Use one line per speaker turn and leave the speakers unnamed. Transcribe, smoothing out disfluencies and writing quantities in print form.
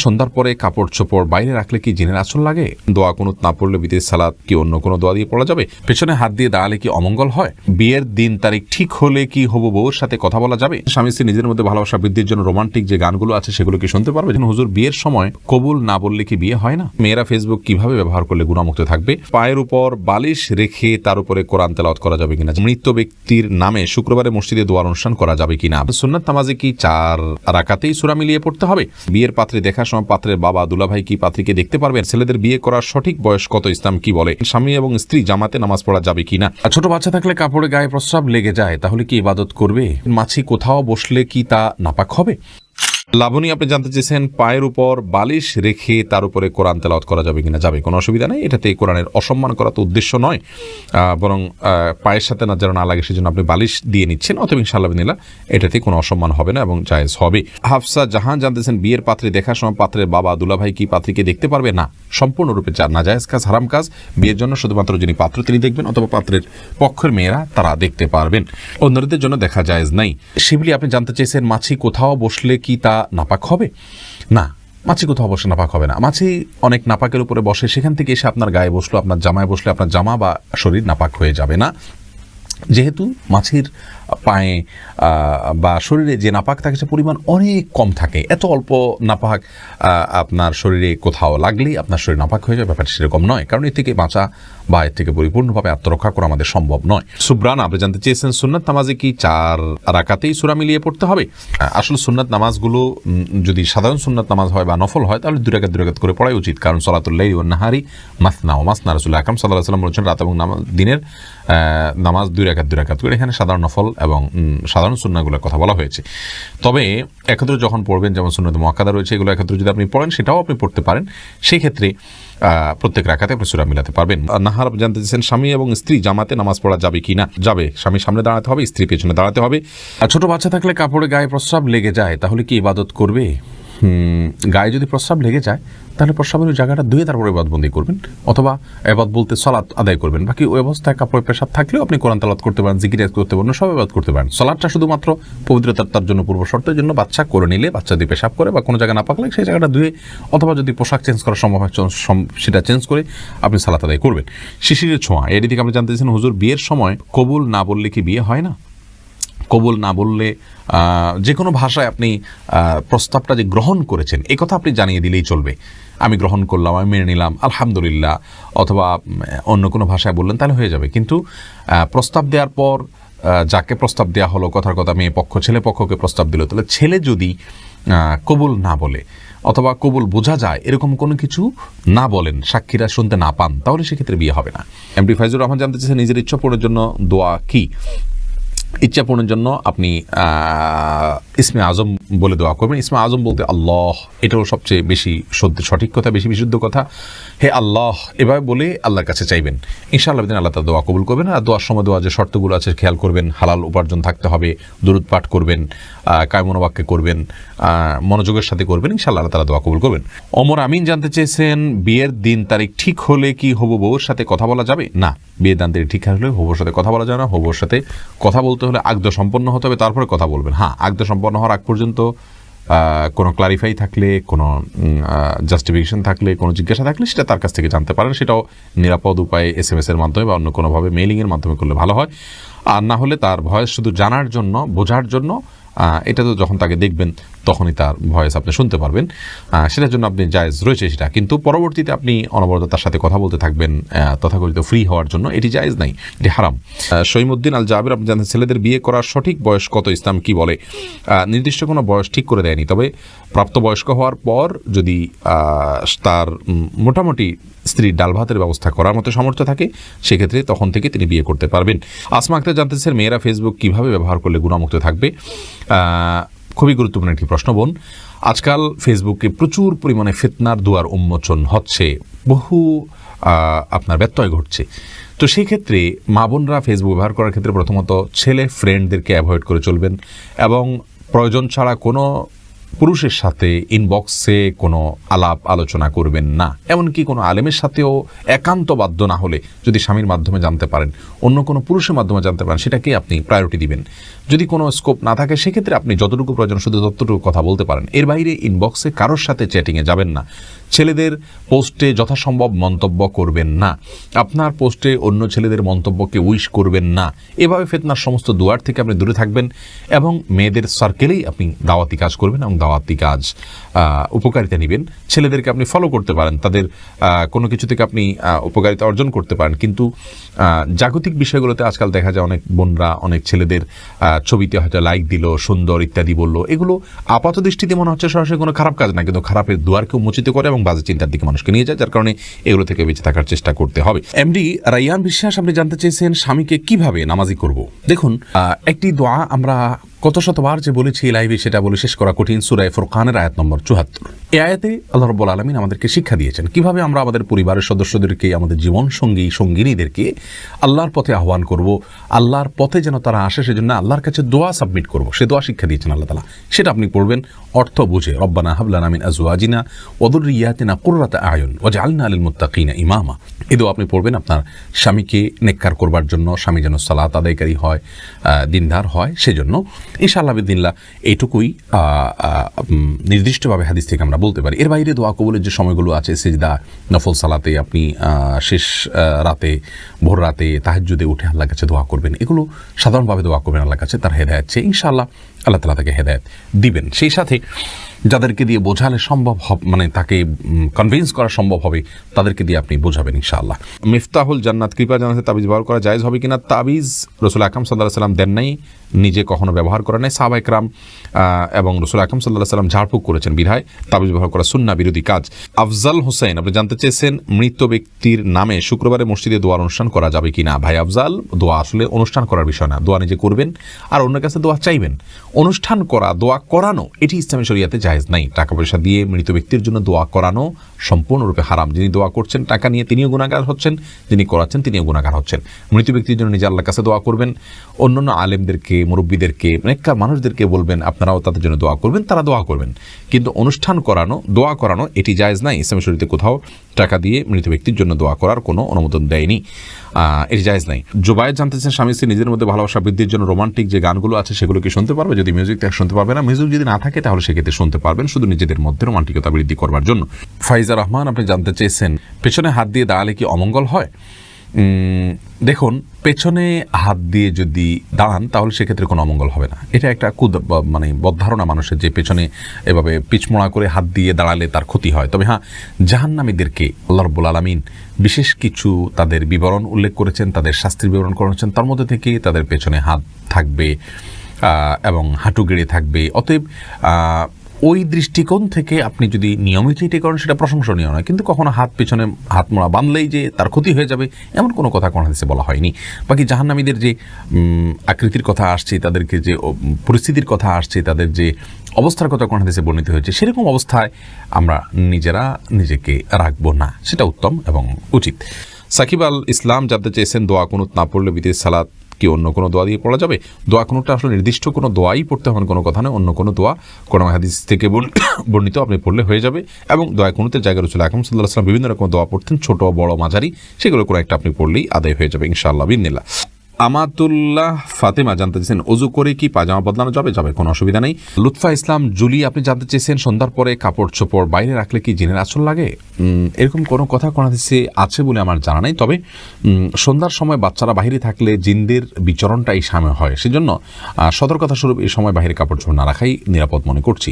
সন্ধ্যার পরে কাপড় চোপড় বাইরে রাখলে কি জিনের আঁচল লাগে? দোয়া কুনুত না পড়লে বিদেশ সালাত কি অন্য কোনো দোয়া দিয়ে পড়া যাবে? পেছনে হাত দিয়ে দাঁড়ালে কি অমঙ্গল হয়? বিয়ের দিন তারিখ ঠিক হলে কি হবু বউর সাথে কথা বলা যাবে? স্বামী স্ত্রী নিজের মধ্যে ভালোবাসা বৃদ্ধির জন্য রোমান্টিক যে গানগুলো আছে সেগুলো কি শুনতে পারবে? হুজুর, বিয়ের সময় কবুল না বললে কি বিয়ে হয় না? মেয়েরা ফেসবুক কিভাবে ব্যবহার করলে গুণামুক্ত থাকবে? পায়ের উপর বালিশ রেখে তার উপরে কোরআন তেলাওয়াত করা যাবে কিনা? মৃত ব্যক্তির নামে শুক্রবারে মসজিদে দোয়ার অনুষ্ঠান করা যাবে কিনা? সুন্নাত নামাজে কি 4 রাকাতেই সূরা মিলিয়ে পড়তে হবে? বিয়ের পাত্রে দেখার সময় পাত্রের বাবা দুলাভাই কি পাত্রীকে দেখতে পারবেন? ছেলেদের বিয়ে করার সঠিক বয়স কত? ইসলাম কি বলে? স্বামী এবং স্ত্রী জামাতে নামাজ পড়া যাবে কিনা? ছোট বাচ্চা থাকলে কাপড়ে গায়ে প্রস্রাব লেগে যায়, তাহলে কি ইবাদত করবে? মাছি কোথাও বসলে কি তা নাপাক হবে? লাবণী, আপনি জানতে চেয়েছেন পায়ের উপর বালিশ রেখে তার উপরে কোরআন তেলাওয়াত করা যাবে কিনা? যাবে, কোনো অসুবিধা নেই। এটাতে কোরআনের অসম্মান করা তো উদ্দেশ্য নয়, বরং পায়ের সাথে না যেন না লাগে সেজন্য আপনি বালিশ দিয়ে নিচ্ছেন, অতএব ইনশাআল্লাহ বিদিনিল্লাহ এটাতে কোনো অসম্মান হবে না এবং জায়েজ হবে। হাফসা জাহান জানতেছেন বিয়ের পাত্রে দেখার সময় পাত্রের বাবা দুলাভাই কি পাত্রীকে দেখতে পারবে? না, সম্পূর্ণরূপে নাজায়েজ কাজ, হারাম কাজ। বিয়ের জন্য শুধুমাত্র যিনি পাত্র তিনি দেখবেন, অথবা পাত্রের পক্ষের মেয়েরা তারা দেখতে পারবেন, অন্যদের জন্য দেখা জায়েজ নাই। শিবলি, আপনি জানতে চেয়েছেন মাছি কোথাও বসলে কি তা নাপাক হবে? না, মাছি কোথাও বসে নাপাক হবে না। মাছি অনেক নাপাকের উপরে বসে, সেখান থেকে এসে আপনার গায়ে বসলো, আপনার জামায় বসলে আপনার জামা বা শরীর নাপাক হয়ে যাবে না। যেহেতু মাছির পায়ে বা শরীরে যে নাপাক থাকে সে পরিমাণ অনেক কম থাকে, এত অল্প নাপাক আপনার শরীরে কোথাও লাগলেই আপনার শরীর নাপাক হয়ে যাবে, ব্যাপারটা সেরকম নয়। কারণ এর থেকে বাঁচা বা এর থেকে পরিপূর্ণভাবে আত্মরক্ষা করা আমাদের সম্ভব নয়। সুবরান, আপনি জানতে চেয়েছেন সুন্নাত নামাজে কি 4 রাকাতেই সূরা মিলিয়ে পড়তে হবে? আসলে সুন্নাত নামাজগুলো যদি সাধারণ সুন্নাত নামাজ হয় বা নফল হয় তাহলে 2 রাকাত করে পড়াই উচিত, কারণ সলাতুল লাইলি ওয়ান নাহারি মাসনা ওয়া মাসনা। রাসূলুল্লাহ আকরাম সাল্লাল্লাহু আলাইহি ওয়াসাল্লাম বলেছেন রাত এবং দিনের নামাজ 2 রাকাত করে। এখানে সাধারণ নফল এবং সাধারণ সুন্নাহগুলোর কথা বলা হয়েছে। তবে একত্রে যখন পড়বেন, যেমন সুন্নাত মুআক্কাদা রয়েছে, এগুলো একত্রে যদি আপনি পড়েন সেটাও আপনি পড়তে পারেন, সেই ক্ষেত্রে প্রত্যেক রাকাতে আপনি সূরা মিলাতে পারবেন। নাহার জানতে চাইছেন স্বামী এবং স্ত্রী জামাতে নামাজ পড়া যাবে কিনা? যাবে, স্বামী সামনে দাঁড়াতে হবে, স্ত্রী পেছনে দাঁড়াতে হবে। ছোট বাচ্চা থাকলে কাপড়ে গায়ে প্রস্রাব লেগে যায়, তাহলে কি ইবাদত করবে? গায়ে যদি প্রস্রাব লেগে যায় তাহলে প্রস্রাবের ওই জায়গাটা ধুয়ে তারপরে ইবাদতবন্দি করবেন, অথবা ইবাদত বলতে সালাত আদায় করবেন। বাকি ওই অবস্থায় কাপড়ে পেশাব থাকলেও আপনি কোরআন তেলাওয়াত করতে পারেন, জিকির করতে পারেন, সব ইবাদত করতে পারেন। সালাতটা শুধুমাত্র পবিত্রতার জন্য, পূর্ব শর্তের জন্য বাচ্চা করে নিলে, বাচ্চা দিয়ে পেশাব করে বা কোনো জায়গায় না পাকলে সেই জায়গাটা ধুয়ে, অথবা যদি পোশাক চেঞ্জ করা সম্ভব হয় সেটা চেঞ্জ করে আপনি সালাত আদায় করবেন। শিশিরের ছোঁয়া, এটি থেকে আপনি জানতে চাইছেন হুজুর বিয়ের সময় কবুল না বললে কি বিয়ে হয় না? কবুল না বললে যে কোনো ভাষায় আপনি প্রস্তাবটা যে গ্রহণ করেছেন এ কথা আপনি জানিয়ে দিলেই চলবে। আমি গ্রহণ করলাম, আমি মেনে নিলাম, আলহামদুলিল্লাহ, অথবা অন্য কোনো ভাষায় বললেন তাহলে হয়ে যাবে। কিন্তু প্রস্তাব দেওয়ার পর যাকে প্রস্তাব দেওয়া হলো, কথার কথা মেয়ে পক্ষ ছেলে পক্ষকে প্রস্তাব দিল, তাহলে ছেলে যদি কবুল না বলে অথবা কবুল বোঝা যায় এরকম কোনো কিছু না বলেন, সাক্ষীরা শুনতে না পান, তাহলে সেক্ষেত্রে বিয়ে হবে না। এমডি ফাইজুর রহমান জানতে চাইছেন নিজের ইচ্ছা পূরণের জন্য দোয়া কি? ইচ্ছা পূরণের জন্য আপনি ইসমে আজম বলে দোয়া করবেন। ইসমে আজম বলতে আল্লাহ, এটাও সবচেয়ে বেশি সঠিক কথা, বেশি বিশুদ্ধ কথা। হে আল্লাহ, এভাবে বলে আল্লাহর কাছে চাইবেন, ইনশাআল্লাহ দিন আল্লাহ তার দোয়া কবুল করবেন। আর দোয়ার সময় দোয়া যে শর্তগুলো আছে খেয়াল করবেন, হালাল উপার্জন থাকতে হবে, দুরূদ পাঠ করবেন, কায়মনোবাক্যে করবেন, মনোযোগের সাথে করবেন, ইনশাআল্লাহ আল্লাহ তাআলা দোয়া কবুল করবেন। ওমর আমিন জানতে চেয়েছেন বিয়ের দিন তারিখ ঠিক হলে কি হবু বউর সাথে কথা বলা যাবে? না, বিয়ের দিন তারিখ ঠিক হলে হবুর সাথে কথা বলা যাবে না। হবুর সাথে কথা বলতে হলে আকদ সম্পন্ন হতে হবে, তারপরে কথা বলবেন। হ্যাঁ, আকদ সম্পন্ন হওয়ার আগ পর্যন্ত কোনো ক্লারিফাই থাকলে, কোনো জাস্টিফিকেশন থাকলে, কোনো জিজ্ঞাসা থাকলে সেটা তার কাছ থেকে জানতে পারেন। সেটাও নিরাপদ উপায়ে SMS এর মাধ্যমে বা অন্য কোনোভাবে মেইলিংয়ের মাধ্যমে করলে ভালো হয়। আর না হলে তার ভয়েস শুধু জানার জন্য, বোঝার জন্য, এটা তো যখন তাকে দেখবেন তখনই তার ভয়েস আপনি শুনতে পারবেন, সেটার জন্য আপনি জায়েজ রয়েছে সেটা। কিন্তু পরবর্তীতে আপনি অনবরত তার সাথে কথা বলতে থাকবেন তথাকথিত ফ্রি হওয়ার জন্য, এটি জায়েজ নাই, এটি হারাম। শহীমউদ্দিন আল জাবের আপনি জানেন ছেলেদের বিয়ে করার সঠিক বয়স কত? ইসলাম কি বলে? নির্দিষ্ট কোনো বয়স ঠিক করে দেয়নি, তবে প্রাপ্তবয়স্ক হওয়ার পর যদি তার মোটামুটি স্ত্রীর ডাল ভাতের ব্যবস্থা করার মতো সামর্থ্য থাকে সেক্ষেত্রে তখন থেকে তিনি বিয়ে করতে পারবেন। আসমা আক্তার জানতে চান মেয়েরা ফেসবুক কিভাবে ব্যবহার করলে গুণামুক্ত থাকবে? খুবই গুরুত্বপূর্ণ একটি প্রশ্ন বোন। আজকাল ফেসবুকে প্রচুর পরিমাণে ফিতনার দুয়ার উন্মোচন হচ্ছে, বহু আপনার ব্যত্যয় ঘটছে। তো সেই ক্ষেত্রে মা বোনরা ফেসবুক ব্যবহার করার ক্ষেত্রে প্রথমত ছেলে ফ্রেন্ডদেরকে অ্যাভয়েড করে চলবেন এবং প্রয়োজন ছাড়া কোনো পুরুষের সাথে ইনবক্সে কোনো আলাপ আলোচনা করবেন না, এমনকি কোনো আলেমের সাথেও একান্ত বাধ্য না হলে যদি স্বামীর মাধ্যমে জানতে পারেন, অন্য কোনো পুরুষের মাধ্যমে জানতে পারেন, সেটাকে আপনি প্রায়োরিটি দিবেন। যদি কোনো স্কোপ না থাকে সেক্ষেত্রে আপনি যতটুকু প্রয়োজন শুধু ততটুকু কথা বলতে পারেন। এর বাইরে ইনবক্সে কারোর সাথে চ্যাটিংয়ে যাবেন না। ছেলেদের পোস্টে যথাসম্ভব মন্তব্য করবেন না। আপনার পোস্টে অন্য ছেলেদের মন্তব্যকে উইশ করবেন না। এভাবে ফিতনার সমস্ত দুয়ার থেকে আপনি দূরে থাকবেন এবং মেয়েদের সার্কেলেই আপনি দাওয়াতি কাজ করবেন এবং দাওয়াতি কাজ উপকারিতা নেবেন। ছেলেদেরকে আপনি ফলো করতে পারেন, তাদের কোনো কিছু থেকে আপনি উপকারিতা অর্জন করতে পারেন। কিন্তু জাগতিক বিষয়গুলোতে আজকাল দেখা যায় অনেক বোনরা অনেক ছেলেদের ছবিতে হয়তো লাইক দিল, সুন্দর ইত্যাদি বললো। এগুলো আপাত দৃষ্টিতে মনে হচ্ছে সরাসরি কোনো খারাপ কাজ না, কিন্তু খারাপের দুয়ারকেও মোচিত করে এবং বাজে চিন্তার দিকে মানুষকে নিয়ে যায়, যার কারণে এগুলো থেকে বেঁচে থাকার চেষ্টা করতে হবে। এমডি রাইয়ান বিশ্বাস, আপনি জানতে চেয়েছেন স্বামীকে কিভাবে নামাজি করব। দেখুন, একটি দোয়া আমরা কত শতবার যে বলেছি লাইভে, সেটা বলে শেষ করা কঠিন। সূরা ফুরকানের আয়াত নম্বর ৭৪। এই আয়াতে আল্লাহ রাব্বুল আলামিন আমাদেরকে শিক্ষা দিয়েছেন কিভাবে আমরা আমাদের পরিবারের সদস্যদেরকে, আমাদের জীবন সঙ্গী সঙ্গিনীদেরকে আল্লাহর পথে আহ্বান করব, আল্লাহর পথে যেন তারা আসে, সেজন্য আল্লাহর কাছে দোয়া সাবমিট করব। সে দোয়া শিক্ষা দিয়েছেন আল্লাহ তাআলা। সেটা আপনি পড়বেন অর্থ বুঝে, রব্বানা হাব লানা মিন আজওয়াজিনা ওয়া যুররিয়াতিনা কুররাতা আয়ুন ওয়াজআলনা লিল মুত্তাকিনা ইমামা। এই দোয়া আপনি পড়বেন আপনার স্বামীকে নেককার করবার জন্য, স্বামী যেন সালাত আদায়কারী হয়, দিনদার হয়, সেজন্য ইনশাআল্লাহ বিদিনিল্লাহ এইটুকুই নির্দিষ্টভাবে হাদিস থেকে আমরা বলতে পারি। এর বাইরে দোয়া কবুলের যে সময়গুলো আছে, সিজদা, নফল সালাতে, আপনি শেষ রাতে, ভোর রাতে, তাহাজ্জুদে উঠে আল্লাহর কাছে দোয়া করবেন। এগুলো সাধারণভাবে দোয়া করবেন আল্লাহর কাছে, তার হেদায়েত চেয়ে ইনশাআল্লাহ আল্লাহ তাআলা তাকে হেদায়েত দিবেন। সেই সাথে যাদেরকে দিয়ে বোঝালে সম্ভব হবে, মানে তাকে কনভিন্স করা সম্ভব হবে, তাদেরকে দিয়ে আপনি বোঝাবেন ইনশাআল্লাহ। মিফতাহুল জান্নাত, কৃপা জান্নাতে তাবিজ ব্যবহার করা জায়েজ হবে কিনা? তাবিজ রাসূল আকরাম সাল্লাল্লাহু আলাইহি সাল্লাম দেন নাই, নিজে কখনো ব্যবহার করেন নাই। সাহাবা একরাম এবং রাসূল আকরাম সাল্লাল্লাহু আলাইহি সাল্লাম ঝাড়ফুঁক করেছেন, বিধায় তাবিজ ব্যবহার করা সুন্নাহ বিরোধী কাজ। আফজাল হোসেন, আপনি জানতে চেয়েছেন মৃত ব্যক্তির নামে শুক্রবারে মসজিদে দোয়ার অনুষ্ঠান করা যাবে কিনা? ভাই আফজাল, দোয়া আসলে অনুষ্ঠান করার বিষয় না। দোয়া নিজে করবেন আর অন্যের কাছে দোয়া চাইবেন। অনুষ্ঠান করা, দোয়া করানো, এটি ইসলামী শরিয়াতে জায়েজ নাই। টাকা পয়সা দিয়ে মৃত ব্যক্তির জন্য দোয়া করানো সম্পূর্ণরূপে হারাম। যিনি দোয়া করছেন টাকা নিয়ে, তিনিও গুনাহগার হচ্ছেন, যিনি করাচ্ছেন তিনিও গুনাহগার হচ্ছেন। মৃত ব্যক্তির জন্য নিজে আল্লাহর কাছে দোয়া করবেন, অন্যান্য আলেমদেরকে, মুরব্বীদেরকে, নেককার মানুষদেরকে বলবেন আপনারাও তাদের জন্য দোয়া করবেন, তারা দোয়া করবেন। কিন্তু অনুষ্ঠান করানো, দোয়া করানো, এটি জায়েজ নাই। ইসলামী শরীয়তে কোথাও টাকা দিয়ে মৃত ব্যক্তির জন্য দোয়া করার কোনো অনুমোদন দেয়নি, এটি জায়েজ নাই। জুবায়ের জানতেছেন স্বামী স্ত্রী নিজের মধ্যে ভালোবাসা বৃদ্ধির জন্য রোমান্টিক যে গানগুলো আছে সেগুলো কি শুনতে পারবে? যদি মিউজিক থাকে শুনতে পারবে না, মিউজিক যদি না থাকে তাহলে সেক্ষেত্রে শুনতে পারবেন, শুধু নিজেদের মধ্যে রোমান্টিকতা বৃদ্ধি করবার জন্য। ফাইজা রহমান, আপনি জানতে চেয়েছেন পেছনে হাত দিয়ে দাঁড়ালে কি অমঙ্গল হয়? দেখুন, পেছনে হাত দিয়ে যদি দাঁড়ান তাহলে সেক্ষেত্রে কোনো অমঙ্গল হবে না। এটা একটা মানে বদধারণা মানুষের, যে পেছনে এভাবে পিছমোড়া করে হাত দিয়ে দাঁড়ালে তার ক্ষতি হয়। তবে হ্যাঁ, জাহান্নামীদেরকে আল্লাহ রাব্বুল আলামিন বিশেষ কিছু তাদের বিবরণ উল্লেখ করেছেন, তাদের শাস্তির বিবরণ করেছেন। তার মধ্যে থেকে তাদের পেছনে হাত থাকবে এবং হাঁটু গেড়ে থাকবে। অতএব ওই দৃষ্টিকোণ থেকে আপনি যদি নিয়মিত এটি করেন সেটা প্রশংসনীয় নয়, কিন্তু কখনো হাত পেছনে হাত মোড়া বাঁধলেই যে তার ক্ষতি হয়ে যাবে এমন কোনো কথা কোন হাদিসে বলা হয়নি। বাকি জাহান্নামীদের যে আকৃতির কথা আসছে, তাদেরকে যে পরিস্থিতির কথা আসছে, তাদের যে অবস্থার কথা কোন হাদিসে বর্ণিত হয়েছে, সেরকম অবস্থায় আমরা নিজেরা নিজেকে রাখবো না, সেটা উত্তম এবং উচিত। সাকিব আল ইসলাম জানতে চেয়েছেন দোয়া কুনুত না পড়লে বিদেশ সালাত কি অন্য কোনো দোয়া দিয়ে পড়া যাবে? দোয়া কুনুতটা আসলে নির্দিষ্ট কোনো দোয়াই পড়তে হবে কোনো কথা নয়, অন্য কোনো দোয়া কোনো হাদিস থেকে বর্ণিত আপনি পড়লে হয়ে যাবে। এবং দোয়া কুনুতের জায়গায় রাসূল আকরাম সাল্লাল্লাহু আলাইহি ওয়াসাল্লাম বিভিন্ন রকম দোয়া পড়তেন, ছোট বড় মাঝারি, সেগুলো কোনো একটা আপনি পড়লেই আদায় হয়ে যাবে ইনশাআল্লাহ বিদিনিল্লাহ। আমাতুল্লাহ ফাতেমা জানতে চেয়েছেন ওযু করে কি পাজামা বদলানো যাবে? যাবে, কোনো অসুবিধা নেই। লুৎফা ইসলাম জুলি, আপনি জানতে চেয়েছেন সন্ধ্যার পরে কাপড় চোপড় বাইরে রাখলে কি জিনের আঁচল লাগে? এরকম কোনো কথা কোন হাদিসে আছে বলে আমার জানা নেই। তবে সন্ধ্যার সময় বাচ্চারা বাইরে থাকলে জিনদের বিচরণটাই সামনে হয়, সেজন্য সতর্কতা স্বরূপ এই সময় বাইরে কাপড় চোপড় না রাখাই নিরাপদ মনে করছি।